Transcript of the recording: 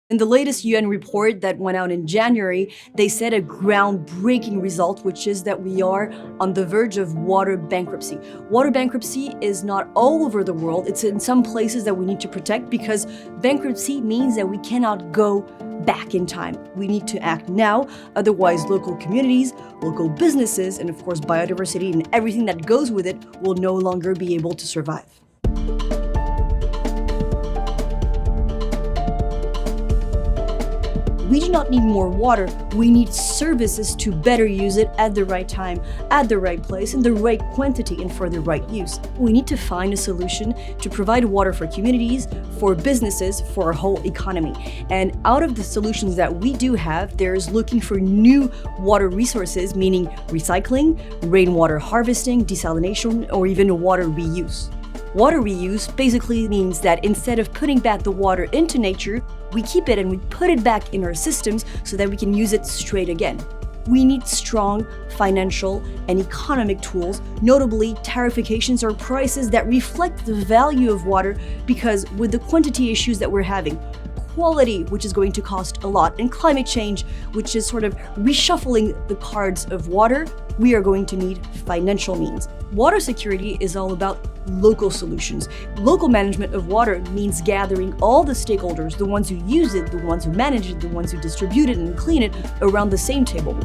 In the latest UN report that went out in January, they said a groundbreaking result, which is that we are on the verge of water bankruptcy. Water bankruptcy is not all over the world. It's in some places that we need to protect because bankruptcy means that we cannot go back in time. We need to act now, otherwise local communities, local businesses, and of course biodiversity and everything that goes with it will no longer be able to survive. We do not need more water, we need services to better use it at the right time, at the right place, in the right quantity, and for the right use. We need to find a solution to provide water for communities, for businesses, for our whole economy. And out of the solutions that we do have, there's looking for new water resources, meaning recycling, rainwater harvesting, desalination, or even water reuse. Water reuse basically means that instead of putting back the water into nature, we keep it and we put it back in our systems so that we can use it straight again. We need strong financial and economic tools, notably tariffications or prices that reflect the value of water, because with the quantity issues that we're having, quality, which is going to cost a lot, and climate change, which is sort of reshuffling the cards of water, we are going to need financial means. Water security is all about local solutions. Local management of water means gathering all the stakeholders, the ones who use it, the ones who manage it, the ones who distribute it and clean it, around the same table.